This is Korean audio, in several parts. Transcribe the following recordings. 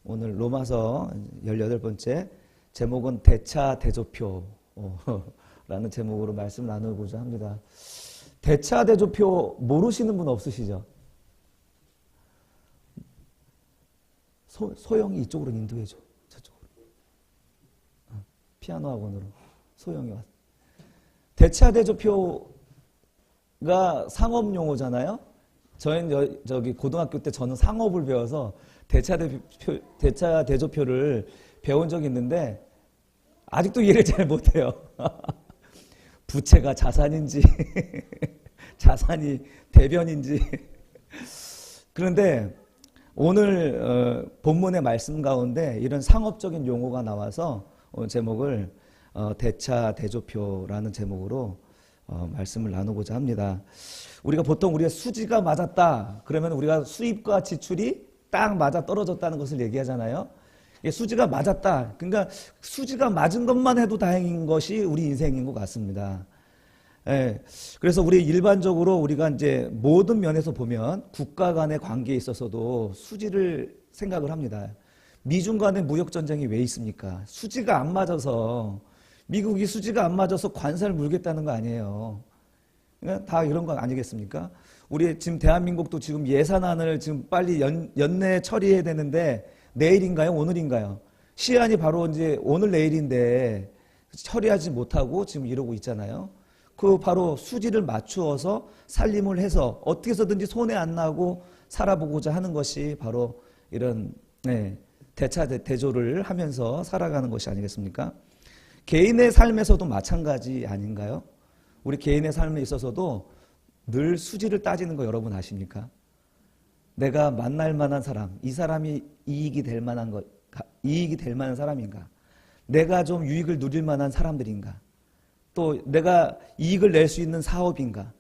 오늘 로마서 18번째 제목은 대차 대조표 라는 제목으로 말씀 나누고자 합니다. 대차 대조표 모르시는 분 없으시죠? 소영이 이쪽으로 인도해줘. 저쪽으로. 피아노 학원으로 소영이 왔어. 대차 대조표가 상업 용어잖아요. 저기 고등학교 때 저는 상업을 배워서 대차 대조표를 배운 적이 있는데 아직도 이해를 잘 못해요. 부채가 자산인지 자산이 대변인지. 그런데 오늘 본문의 말씀 가운데 이런 상업적인 용어가 나와서 오늘 제목을 대차 대조표라는 제목으로 말씀을 나누고자 합니다. 우리가 보통 우리가 수지가 맞았다 그러면 우리가 수입과 지출이 딱 맞아 떨어졌다는 것을 얘기하잖아요. 수지가 맞았다. 그러니까 수지가 맞은 것만 해도 다행인 것이 우리 인생인 것 같습니다. 예, 그래서 우리 일반적으로 우리가 이제 모든 면에서 보면 국가 간의 관계에 있어서도 수지를 생각을 합니다. 미중 간의 무역 전쟁이 왜 있습니까? 수지가 안 맞아서, 미국이 수지가 안 맞아서 관세를 물겠다는 거 아니에요. 그러니까 다 이런 거 아니겠습니까? 우리 지금 대한민국도 지금 예산안을 지금 빨리 연내에 처리해야 되는데 내일인가요? 오늘인가요? 시한이 바로 이제 오늘 내일인데 처리하지 못하고 지금 이러고 있잖아요. 그 바로 수지를 맞추어서 살림을 해서 어떻게 해서든지 손해 안 나고 살아보고자 하는 것이 바로 이런 대차 대조를 하면서 살아가는 것이 아니겠습니까? 개인의 삶에서도 마찬가지 아닌가요? 우리 개인의 삶에 있어서도 늘 수지를 따지는 거 여러분 아십니까? 내가 만날 만한 사람, 이 사람이 이익이 될 만한 사람인가? 내가 좀 유익을 누릴 만한 사람들인가? 또 내가 이익을 낼 수 있는 사업인가?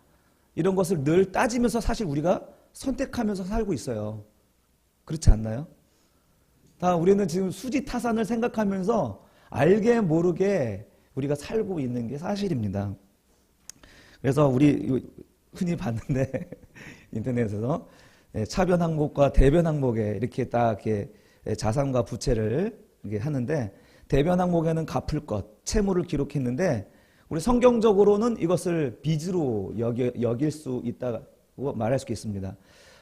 이런 것을 늘 따지면서 사실 우리가 선택하면서 살고 있어요. 그렇지 않나요? 다 우리는 지금 수지타산을 생각하면서 알게 모르게 우리가 살고 있는 게 사실입니다. 그래서 우리 흔히 봤는데 인터넷에서 차변 항목과 대변 항목에 이렇게 딱 이렇게 자산과 부채를 이렇게 하는데 대변 항목에는 갚을 것, 채무를 기록했는데 우리 성경적으로는 이것을 빚으로 여길 수 있다고 말할 수 있습니다.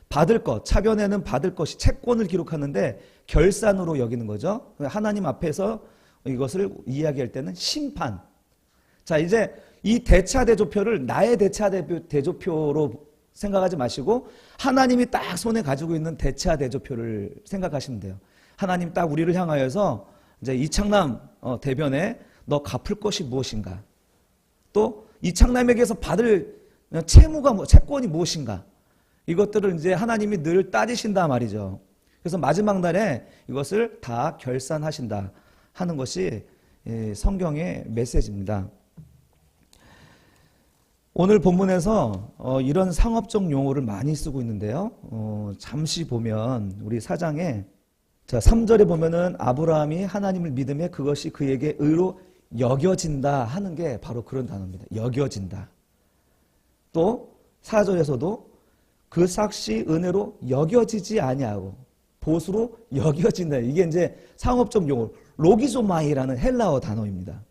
받을 것, 차변에는 받을 것이 채권을 기록하는데 결산으로 여기는 거죠. 하나님 앞에서 이것을 이야기할 때는 심판. 자, 이제 이 대차 대조표를 나의 대차 대조표로 생각하지 마시고 하나님이 딱 손에 가지고 있는 대차 대조표를 생각하시면 돼요. 하나님 딱 우리를 향하여서 이제 이창남 대변에 너 갚을 것이 무엇인가? 또 이창남에게서 받을 채권이 무엇인가? 이것들을 이제 하나님이 늘 따지신다 말이죠. 그래서 마지막 날에 이것을 다 결산하신다 하는 것이 성경의 메시지입니다. 오늘 본문에서 이런 상업적 용어를 많이 쓰고 있는데요. 잠시 보면 우리 4장에 3절에 보면은 아브라함이 하나님을 믿음에 그것이 그에게 의로 여겨진다 하는 게 바로 그런 단어입니다. 여겨진다. 또 4절에서도 그 삭시 은혜로 여겨지지 아니하고 보수로 여겨진다. 이게 이제 상업적 용어 로기조마이라는 헬라어 단어입니다.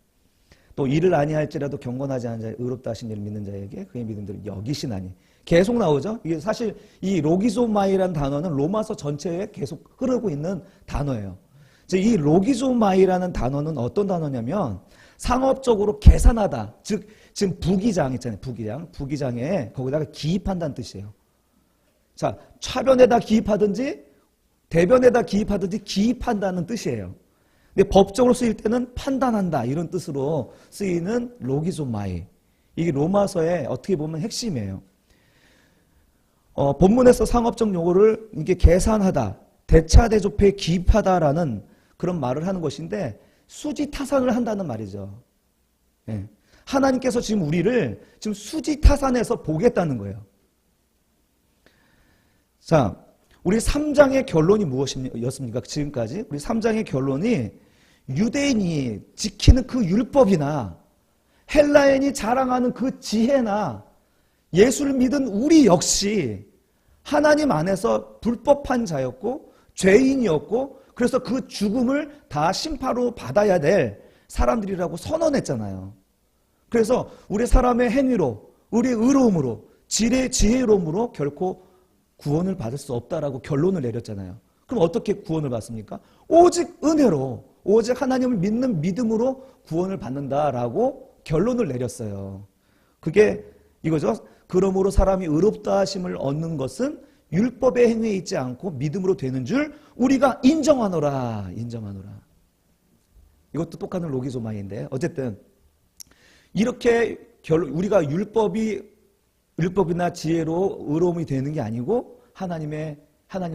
또 이를 아니할지라도 경건하지 않은 자의 의롭다 하신 이를 믿는 자에게 그의 믿음대로 여기시나니 계속 나오죠. 이게 사실 이 로기조마이라는 단어는 로마서 전체에 계속 흐르고 있는 단어예요. 이 로기조마이라는 단어는 어떤 단어냐면 상업적으로 계산하다. 즉 지금 부기장 있잖아요. 부기장에 거기다가 기입한다는 뜻이에요. 자, 차변에다 기입하든지 대변에다 기입하든지 기입한다는 뜻이에요. 근데 법적으로 쓰일 때는 판단한다 이런 뜻으로 쓰이는 로기조마이. 이게 로마서의 어떻게 보면 핵심이에요. 본문에서 상업적 용어를 이게 계산하다, 대차 대조표에 기입하다라는 그런 말을 하는 것인데 수지 타산을 한다는 말이죠. 예. 하나님께서 지금 우리를 지금 수지 타산해서 보겠다는 거예요. 자, 우리 3장의 결론이 무엇이었습니까? 지금까지 우리 3장의 결론이 유대인이 지키는 그 율법이나 헬라인이 자랑하는 그 지혜나 예수를 믿은 우리 역시 하나님 안에서 불법한 자였고 죄인이었고 그래서 그 죽음을 다 심판으로 받아야 될 사람들이라고 선언했잖아요. 그래서 우리 사람의 행위로, 우리의 의로움으로, 지혜로움으로 결코 구원을 받을 수 없다라고 결론을 내렸잖아요. 그럼 어떻게 구원을 받습니까? 오직 은혜로, 오직 하나님을 믿는 믿음으로 구원을 받는다라고 결론을 내렸어요. 그게 이거죠. 그러므로 사람이 의롭다 하심을 얻는 것은 율법의 행위에 있지 않고 믿음으로 되는 줄 우리가 인정하노라. 이것도 똑같은 로기조마인데 어쨌든 이렇게 우리가 율법이나 지혜로 의로움이 되는 게 아니고 하나님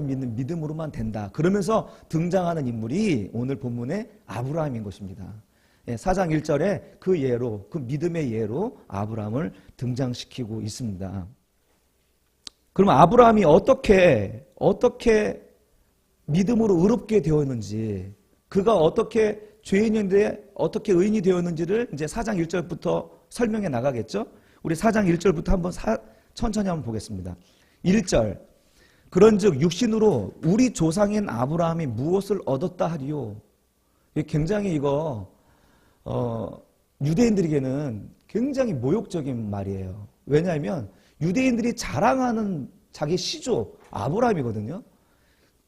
믿는 믿음으로만 된다. 그러면서 등장하는 인물이 오늘 본문의 아브라함인 것입니다. 4장 1절에 그 예로, 그 믿음의 예로 아브라함을 등장시키고 있습니다. 그러면 아브라함이 어떻게 믿음으로 의롭게 되었는지, 그가 어떻게 죄인인데 어떻게 의인이 되었는지를 이제 4장 1절부터 설명해 나가겠죠? 우리 4장 1절부터 한번 천천히 한번 보겠습니다. 1절. 그런즉 육신으로 우리 조상인 아브라함이 무엇을 얻었다 하리요? 굉장히 이거 유대인들에게는 굉장히 모욕적인 말이에요. 왜냐하면 유대인들이 자랑하는 자기 시조 아브라함이거든요.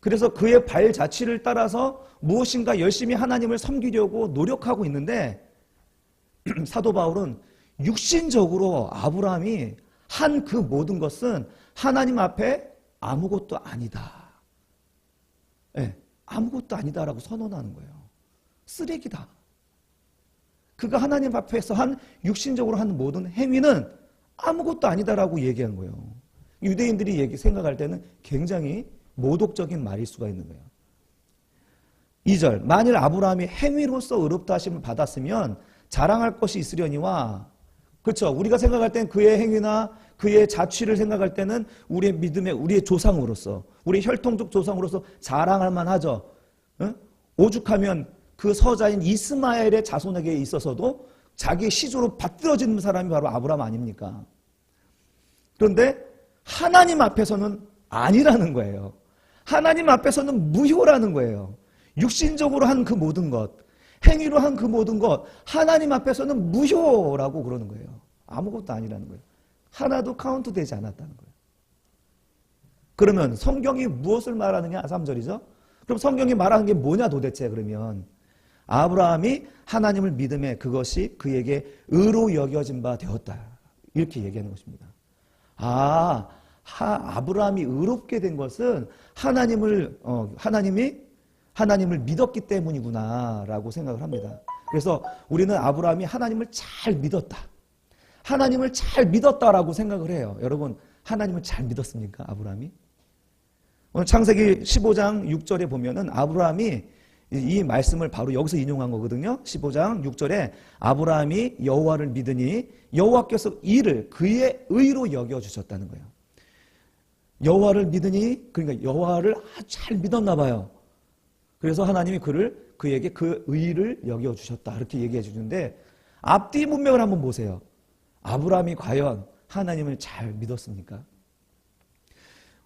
그래서 그의 발자취를 따라서 무엇인가 열심히 하나님을 섬기려고 노력하고 있는데 사도 바울은 육신적으로 아브라함이 한 그 모든 것은 하나님 앞에 아무것도 아니다. 아무것도 아니다라고 선언하는 거예요. 쓰레기다. 그가 하나님 앞에서 한 육신적으로 한 모든 행위는 아무것도 아니다라고 얘기한 거예요. 유대인들이 생각할 때는 굉장히 모독적인 말일 수가 있는 거예요. 2절. 만일 아브라함이 행위로서 의롭다 하심을 받았으면 자랑할 것이 있으려니와, 그렇죠. 우리가 생각할 땐 그의 행위나 그의 자취를 생각할 때는 우리의 믿음의 우리의 조상으로서, 우리 혈통적 조상으로서 자랑할 만하죠. 오죽하면 그 서자인 이스마엘의 자손에게 있어서도 자기 시조로 받들어지는 사람이 바로 아브라함 아닙니까? 그런데 하나님 앞에서는 아니라는 거예요. 하나님 앞에서는 무효라는 거예요. 육신적으로 한 그 모든 것, 행위로 한 그 모든 것, 하나님 앞에서는 무효라고 그러는 거예요. 아무것도 아니라는 거예요. 하나도 카운트 되지 않았다는 거예요. 그러면 성경이 무엇을 말하느냐? 3절이죠. 그럼 성경이 말하는 게 뭐냐 도대체? 그러면 아브라함이 하나님을 믿음에 그것이 그에게 의로 여겨진 바 되었다. 이렇게 얘기하는 것입니다. 아브라함이 의롭게 된 것은 하나님을 믿었기 때문이구나라고 생각을 합니다. 그래서 우리는 아브라함이 하나님을 잘 믿었다. 하나님을 잘 믿었다라고 생각을 해요. 여러분, 하나님을 잘 믿었습니까? 아브라함이? 오늘 창세기 15장 6절에 보면은 아브라함이 이 말씀을 바로 여기서 인용한 거거든요. 15장 6절에 아브라함이 여호와를 믿으니 여호와께서 이를 그의 의로 여겨주셨다는 거예요. 여호와를 믿으니, 그러니까 여호와를 아주 잘 믿었나 봐요. 그래서 하나님이 그에게 그 의를 여겨주셨다. 이렇게 얘기해 주는데 앞뒤 문맥을 한번 보세요. 아브라함이 과연 하나님을 잘 믿었습니까?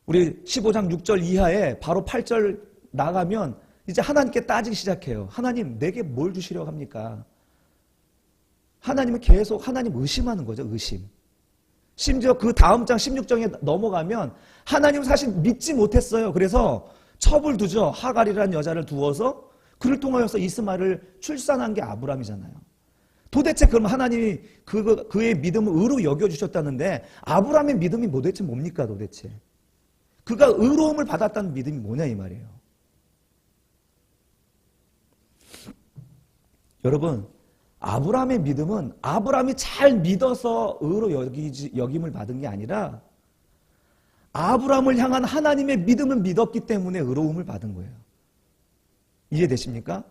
우리 15장 6절 이하에 바로 8절 나가면 이제 하나님께 따지기 시작해요. 하나님, 내게 뭘 주시려고 합니까? 하나님은 계속 하나님 의심하는 거죠. 의심. 심지어 그 다음 장 16장에 넘어가면 하나님 사실 믿지 못했어요. 그래서 첩을 두죠. 하갈이라는 여자를 두어서 그를 통하여서 이스마엘을 출산한 게 아브라함이잖아요. 도대체 그럼 하나님이 그의 믿음을 의로 여겨주셨다는데 아브라함의 믿음이 도대체 뭡니까 도대체? 그가 의로움을 받았다는 믿음이 뭐냐 이 말이에요. 여러분, 아브라함의 믿음은 아브라함이 잘 믿어서 의로 여김을 받은 게 아니라 아브라함을 향한 하나님의 믿음을 믿었기 때문에 의로움을 받은 거예요. 이해되십니까?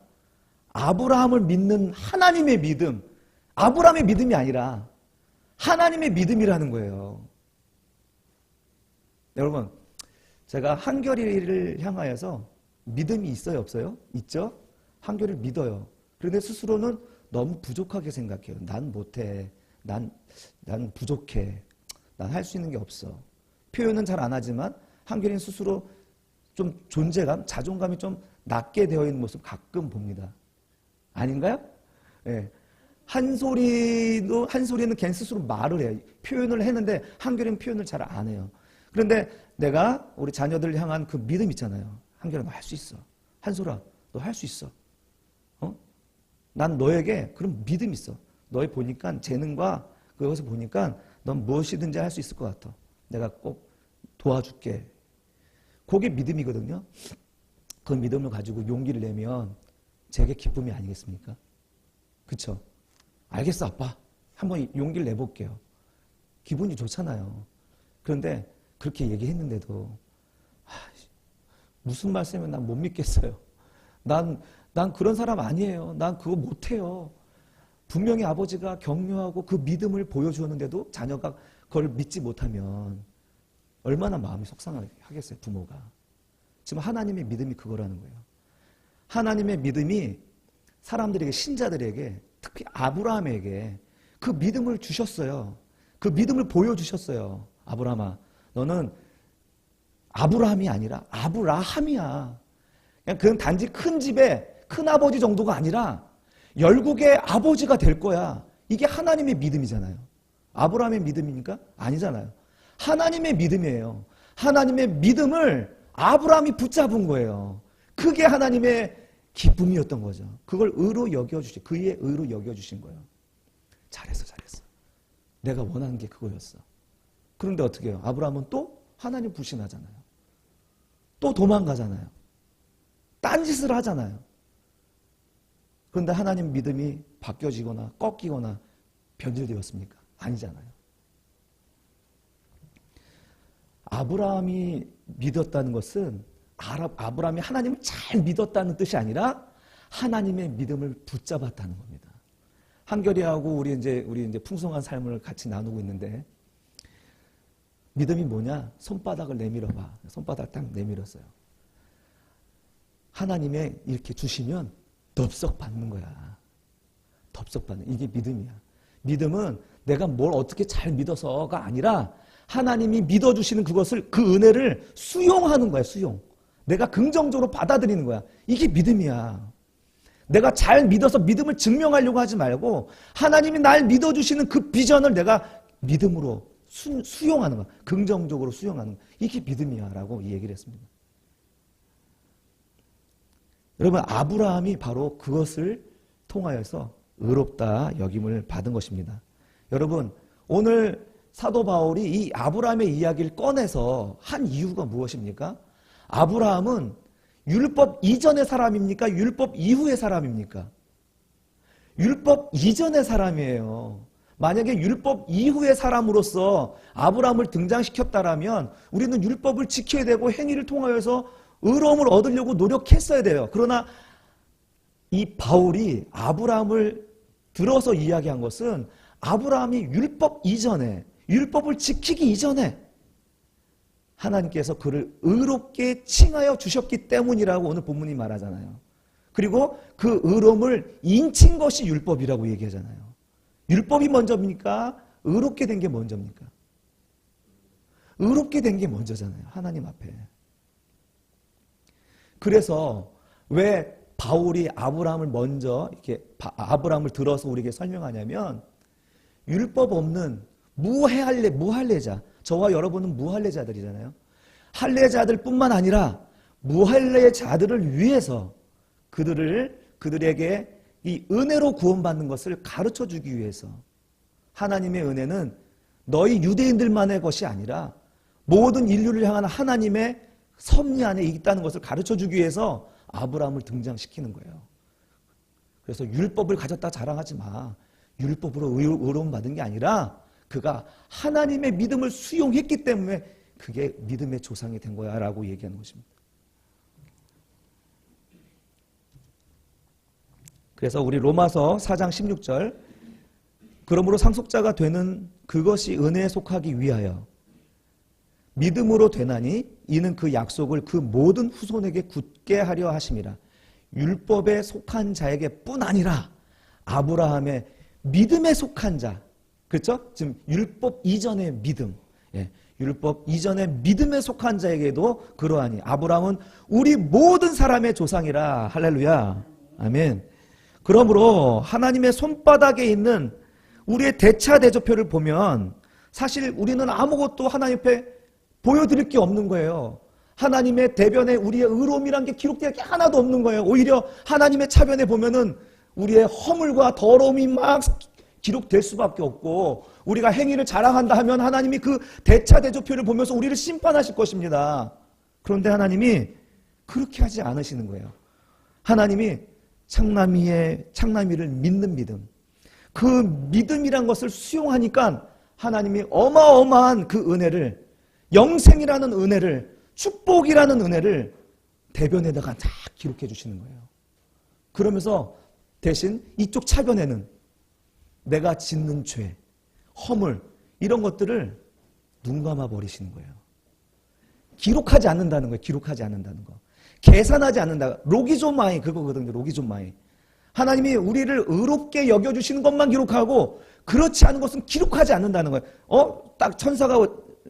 아브라함을 믿는 하나님의 믿음, 아브라함의 믿음이 아니라 하나님의 믿음이라는 거예요. 여러분, 제가 한결이를 향하여서 믿음이 있어요, 없어요? 있죠? 한결이를 믿어요. 그런데 스스로는 너무 부족하게 생각해요. 난 못해. 난 부족해. 난 할 수 있는 게 없어. 표현은 잘 안 하지만 한결이는 스스로 좀 존재감, 자존감이 좀 낮게 되어 있는 모습 가끔 봅니다. 아닌가요? 예. 한소리는 걔 스스로 말을 해요. 표현을 했는데 한결이는 표현을 잘 안 해요. 그런데 내가 우리 자녀들을 향한 그 믿음 있잖아요. 한결아, 너 할 수 있어. 한솔아, 너 할 수 있어. 난 너에게 그런 믿음 있어. 너희 보니까 재능과 그것을 보니까 넌 무엇이든지 할 수 있을 것 같아. 내가 꼭 도와줄게. 그게 믿음이거든요. 그 믿음을 가지고 용기를 내면 제게 기쁨이 아니겠습니까? 그쵸? 알겠어, 아빠. 한번 용기를 내볼게요. 기분이 좋잖아요. 그런데 그렇게 얘기했는데도 무슨 말씀이면 난 못 믿겠어요. 난 그런 사람 아니에요. 난 그거 못해요. 분명히 아버지가 격려하고 그 믿음을 보여주었는데도 자녀가 그걸 믿지 못하면 얼마나 마음이 속상하겠어요, 부모가. 지금 하나님의 믿음이 그거라는 거예요. 하나님의 믿음이 사람들에게, 신자들에게, 특히 아브라함에게 그 믿음을 주셨어요. 그 믿음을 보여주셨어요. 아브라함아, 너는 아브라함이 아니라 아브라함이야. 그냥 단지 큰 집의 큰아버지 정도가 아니라 열국의 아버지가 될 거야. 이게 하나님의 믿음이잖아요. 아브라함의 믿음이니까? 아니잖아요. 하나님의 믿음이에요. 하나님의 믿음을 아브라함이 붙잡은 거예요. 그게 하나님의 기쁨이었던 거죠. 그걸 의로 여겨주신, 그의 의로 여겨주신 거예요. 잘했어. 내가 원하는 게 그거였어. 그런데 어떻게 해요? 아브라함은 또 하나님 불신하잖아요. 또 도망가잖아요. 딴짓을 하잖아요. 그런데 하나님 믿음이 바뀌어지거나 꺾이거나 변질되었습니까? 아니잖아요. 아브라함이 믿었다는 것은 아브라함이 하나님을 잘 믿었다는 뜻이 아니라 하나님의 믿음을 붙잡았다는 겁니다. 한결이하고 우리 이제 풍성한 삶을 같이 나누고 있는데 믿음이 뭐냐? 손바닥을 내밀어봐. 손바닥 딱 내밀었어요. 하나님의 이렇게 주시면 덥석 받는 거야. 덥석 받는. 이게 믿음이야. 믿음은 내가 뭘 어떻게 잘 믿어서가 아니라 하나님이 믿어주시는 그것을, 그 은혜를 수용하는 거야, 수용. 내가 긍정적으로 받아들이는 거야. 이게 믿음이야. 내가 잘 믿어서 믿음을 증명하려고 하지 말고 하나님이 날 믿어주시는 그 비전을 내가 믿음으로 수용하는 거야. 긍정적으로 수용하는 거야. 이게 믿음이야 라고 얘기를 했습니다. 여러분, 아브라함이 바로 그것을 통하여서 의롭다 여김을 받은 것입니다. 여러분, 오늘 사도 바울이 이 아브라함의 이야기를 꺼내서 한 이유가 무엇입니까? 아브라함은 율법 이전의 사람입니까? 율법 이후의 사람입니까? 율법 이전의 사람이에요. 만약에 율법 이후의 사람으로서 아브라함을 등장시켰다라면 우리는 율법을 지켜야 되고 행위를 통하여서 의로움을 얻으려고 노력했어야 돼요. 그러나 이 바울이 아브라함을 들어서 이야기한 것은 아브라함이 율법 이전에, 율법을 지키기 이전에 하나님께서 그를 의롭게 칭하여 주셨기 때문이라고 오늘 본문이 말하잖아요. 그리고 그 의로움을 인친 것이 율법이라고 얘기하잖아요. 율법이 먼저입니까? 의롭게 된 게 먼저입니까? 의롭게 된 게 먼저잖아요. 하나님 앞에. 그래서 왜 바울이 아브라함을 먼저 이렇게 아브라함을 들어서 우리에게 설명하냐면 율법 없는 무할례자, 저와 여러분은 무할례자들이잖아요. 할례자들뿐만 아니라 무할례자들을 위해서 그들에게 이 은혜로 구원받는 것을 가르쳐 주기 위해서 하나님의 은혜는 너희 유대인들만의 것이 아니라 모든 인류를 향한 하나님의 섭리 안에 있다는 것을 가르쳐 주기 위해서 아브라함을 등장시키는 거예요. 그래서 율법을 가졌다 자랑하지 마. 율법으로 의로움 받은 게 아니라 그가 하나님의 믿음을 수용했기 때문에 그게 믿음의 조상이 된 거야 라고 얘기하는 것입니다. 그래서 우리 로마서 4장 16절, 그러므로 상속자가 되는 그것이 은혜에 속하기 위하여 믿음으로 되나니 이는 그 약속을 그 모든 후손에게 굳게 하려 하심이라. 율법에 속한 자에게 뿐 아니라 아브라함의 믿음에 속한 자, 그렇죠? 지금 율법 이전의 믿음, 율법 이전에 믿음에 속한 자에게도 그러하니 아브라함은 우리 모든 사람의 조상이라. 할렐루야. 아멘. 그러므로 하나님의 손바닥에 있는 우리의 대차대조표를 보면 사실 우리는 아무것도 하나님 앞에 보여드릴 게 없는 거예요. 하나님의 대변에 우리의 의로움이란 게 기록될 게 하나도 없는 거예요. 오히려 하나님의 차변에 보면은 우리의 허물과 더러움이 막 기록될 수밖에 없고, 우리가 행위를 자랑한다 하면 하나님이 그 대차대조표를 보면서 우리를 심판하실 것입니다. 그런데 하나님이 그렇게 하지 않으시는 거예요. 하나님이 창나미를 믿는 믿음, 그 믿음이란 것을 수용하니까 하나님이 어마어마한 그 은혜를, 영생이라는 은혜를, 축복이라는 은혜를 대변에다가 다 기록해 주시는 거예요. 그러면서 대신 이쪽 차변에는 내가 짓는 죄, 허물, 이런 것들을 눈 감아 버리시는 거예요. 기록하지 않는다는 거예요. 기록하지 않는다는 거. 계산하지 않는다. 로기조마이 그거거든요. 로기조마이. 하나님이 우리를 의롭게 여겨주시는 것만 기록하고 그렇지 않은 것은 기록하지 않는다는 거예요. 딱 천사가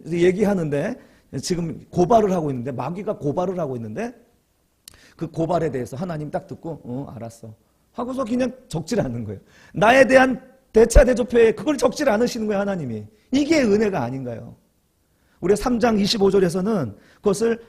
얘기하는데, 지금 고발을 하고 있는데, 마귀가 고발을 하고 있는데, 그 고발에 대해서 하나님 딱 듣고 알았어 하고서 그냥 적질 않는 거예요. 나에 대한 대차대조표에 그걸 적질 않으시는 거예요. 하나님이. 이게 은혜가 아닌가요? 우리 3장 25절에서는 그것을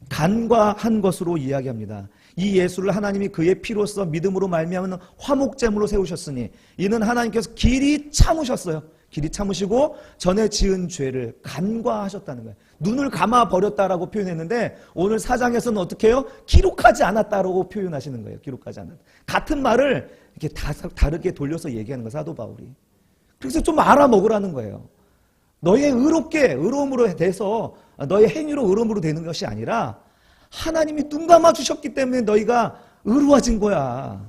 간과한 것으로 이야기합니다. 이 예수를 하나님이 그의 피로써 믿음으로 말미암는 화목제물로 세우셨으니 이는 하나님께서 길이 참으셨어요. 길이 참으시고 전에 지은 죄를 간과하셨다는 거예요. 눈을 감아 버렸다라고 표현했는데 오늘 4장에서는 어떻게 해요? 기록하지 않았다라고 표현하시는 거예요. 기록하지 않았다. 같은 말을 이렇게 다르게 돌려서 얘기하는 거예요. 사도 바울이. 그래서 좀 알아먹으라는 거예요. 너의 의로움으로 돼서 너의 행위로 의로움으로 되는 것이 아니라 하나님이 눈 감아 주셨기 때문에 너희가 의로워진 거야.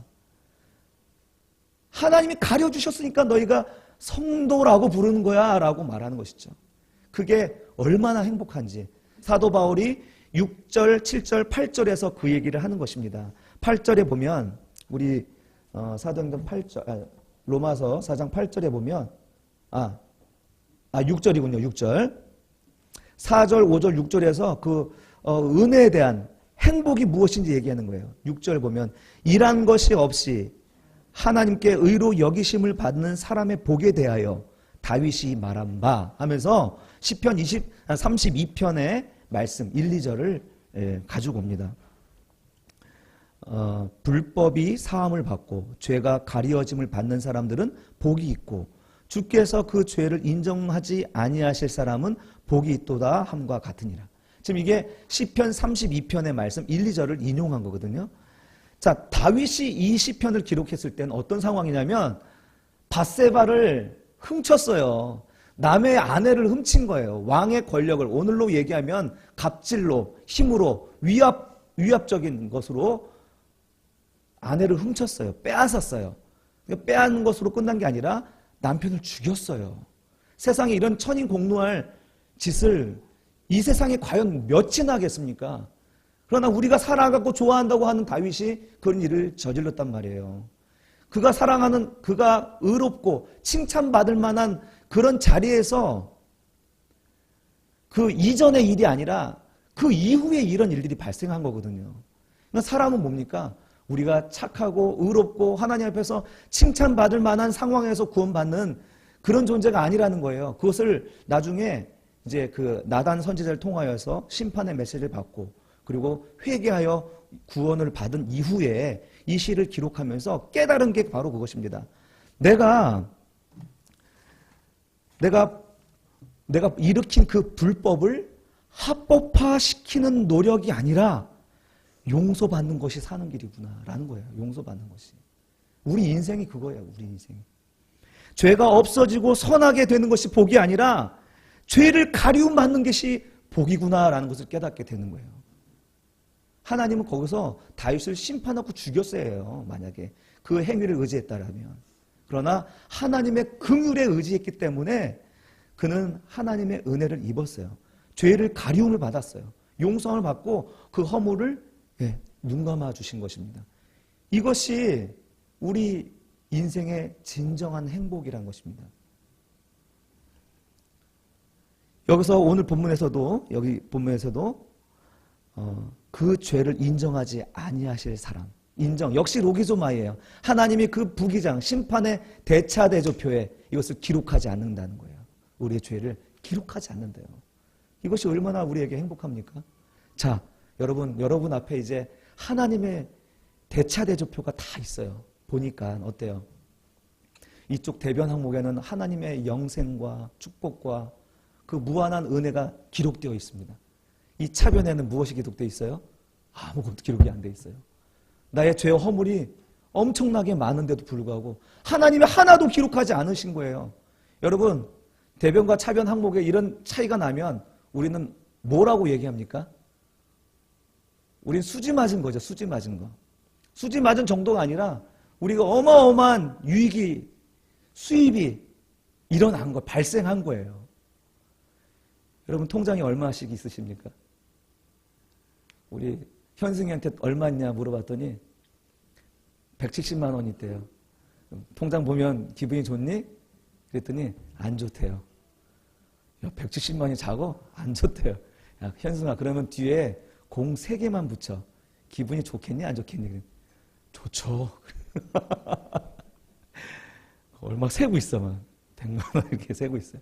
하나님이 가려주셨으니까 너희가 성도라고 부르는 거야 라고 말하는 것이죠. 그게 얼마나 행복한지 사도 바울이 6절, 7절, 8절에서 그 얘기를 하는 것입니다. 8절에 보면 우리 사도행전 8절, 로마서 4장 8절에 보면 6절이군요. 6절. 4절, 5절, 6절에서 그 은혜에 대한 행복이 무엇인지 얘기하는 거예요. 6절 보면 일한 것이 없이 하나님께 의로 여기심을 받는 사람의 복에 대하여 다윗이 말한 바 하면서 시편 32편의 말씀 1, 2절을 가지고 옵니다. 불법이 사함을 받고 죄가 가리워짐을 받는 사람들은 복이 있고 주께서 그 죄를 인정하지 아니하실 사람은 복이 있도다 함과 같으니라. 지금 이게 시편 32편의 말씀 1, 2절을 인용한 거거든요. 자, 다윗이 이 시편을 기록했을 때는 어떤 상황이냐면 밧세바를 훔쳤어요. 남의 아내를 훔친 거예요. 왕의 권력을 오늘로 얘기하면 갑질로, 힘으로, 위압적인 것으로 아내를 훔쳤어요. 빼앗았어요. 빼앗는 것으로 끝난 게 아니라 남편을 죽였어요. 세상에 이런 천인공노할 짓을 이 세상에 과연 몇이나 하겠습니까? 그러나 우리가 사랑하고 좋아한다고 하는 다윗이 그런 일을 저질렀단 말이에요. 그가 사랑하는, 그가 의롭고 칭찬받을 만한 그런 자리에서 그 이전의 일이 아니라 그 이후에 이런 일들이 발생한 거거든요. 그러니까 사람은 뭡니까? 우리가 착하고 의롭고 하나님 앞에서 칭찬받을 만한 상황에서 구원받는 그런 존재가 아니라는 거예요. 그것을 나중에 이제 그 나단 선지자를 통하여서 심판의 메시지를 받고 그리고 회개하여 구원을 받은 이후에 이 시를 기록하면서 깨달은 게 바로 그것입니다. 내가 일으킨 그 불법을 합법화시키는 노력이 아니라 용서받는 것이 사는 길이구나라는 거예요. 용서받는 것이. 우리 인생이 그거예요. 우리 인생이. 죄가 없어지고 선하게 되는 것이 복이 아니라 죄를 가리움받는 것이 복이구나라는 것을 깨닫게 되는 거예요. 하나님은 거기서 다윗을 심판하고 죽였어야 해요. 만약에 그 행위를 의지했다라면. 그러나 하나님의 긍휼에 의지했기 때문에 그는 하나님의 은혜를 입었어요. 죄를 가리움을 받았어요. 용서를 받고 그 허물을 눈 감아 주신 것입니다. 이것이 우리 인생의 진정한 행복이란 것입니다. 여기서 오늘 본문에서도 여기 본문에서도 그 죄를 인정하지 아니하실 사람 인정 역시 로기조마이에요. 하나님이 그 부기장 심판의 대차대조표에 이것을 기록하지 않는다는 거예요. 우리의 죄를 기록하지 않는다요. 이것이 얼마나 우리에게 행복합니까? 자, 여러분 앞에 이제 하나님의 대차대조표가 다 있어요. 보니까 어때요? 이쪽 대변 항목에는 하나님의 영생과 축복과 그 무한한 은혜가 기록되어 있습니다. 이 차변에는 무엇이 기록되어 있어요? 아무것도 기록이 안 되어 있어요. 나의 죄와 허물이 엄청나게 많은데도 불구하고 하나님이 하나도 기록하지 않으신 거예요. 여러분, 대변과 차변 항목에 이런 차이가 나면 우리는 뭐라고 얘기합니까? 우린 수지 맞은 거죠. 수지 맞은 거. 수지 맞은 정도가 아니라 우리가 어마어마한 유익이 수입이 일어난 거, 발생한 거예요. 여러분 통장에 얼마씩 있으십니까? 우리 현승이한테 얼마 있냐 물어봤더니 170만 원 있대요. 통장 보면 기분이 좋니? 그랬더니 안 좋대요. 야, 170만이 작어? 안 좋대요. 야, 현승아 그러면 뒤에 공 3개만 붙여. 기분이 좋겠니? 안 좋겠니? 좋죠. 얼마 세고 있어, 막. 100만 원 이렇게 세고 있어요.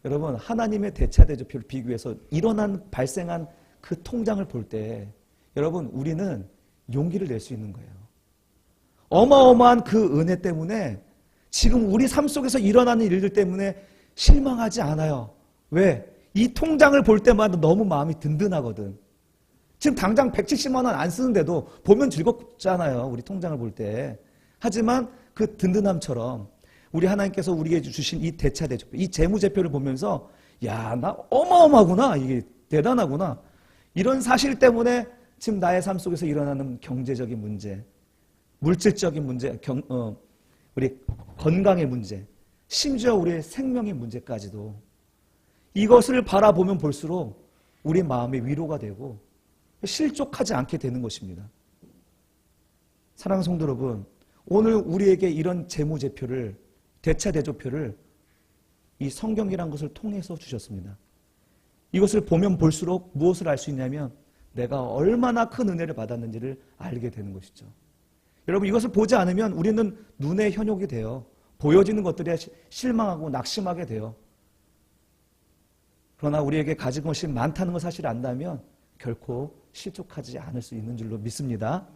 여러분, 하나님의 대차대조표를 비교해서 발생한 그 통장을 볼 때, 여러분, 우리는 용기를 낼 수 있는 거예요. 어마어마한 그 은혜 때문에 지금 우리 삶 속에서 일어나는 일들 때문에 실망하지 않아요. 왜? 이 통장을 볼 때마다 너무 마음이 든든하거든. 지금 당장 170만 원 안 쓰는데도 보면 즐겁잖아요. 우리 통장을 볼 때. 하지만 그 든든함처럼 우리 하나님께서 우리에게 주신 이 대차대조표, 이 재무제표를 보면서 야, 나 어마어마하구나. 이게 대단하구나. 이런 사실 때문에 지금 나의 삶 속에서 일어나는 경제적인 문제, 물질적인 문제, 우리 건강의 문제, 심지어 우리의 생명의 문제까지도 이것을 바라보면 볼수록 우리 마음의 위로가 되고 실족하지 않게 되는 것입니다. 사랑하는 성도 여러분, 오늘 우리에게 이런 재무제표를, 대차대조표를 이 성경이라는 것을 통해서 주셨습니다. 이것을 보면 볼수록 무엇을 알 수 있냐면 내가 얼마나 큰 은혜를 받았는지를 알게 되는 것이죠. 여러분, 이것을 보지 않으면 우리는 눈의 현혹이 돼요. 보여지는 것들에 실망하고 낙심하게 돼요. 그러나 우리에게 가진 것이 많다는 걸 사실 안다면 결코 실족하지 않을 수 있는 줄로 믿습니다.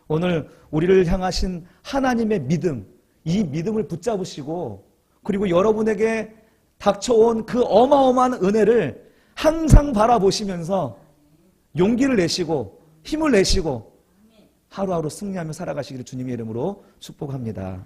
오늘 우리를 향하신 하나님의 믿음, 이 믿음을 붙잡으시고 그리고 여러분에게 닥쳐온 그 어마어마한 은혜를 항상 바라보시면서 용기를 내시고 힘을 내시고 하루하루 승리하며 살아가시기를 주님의 이름으로 축복합니다.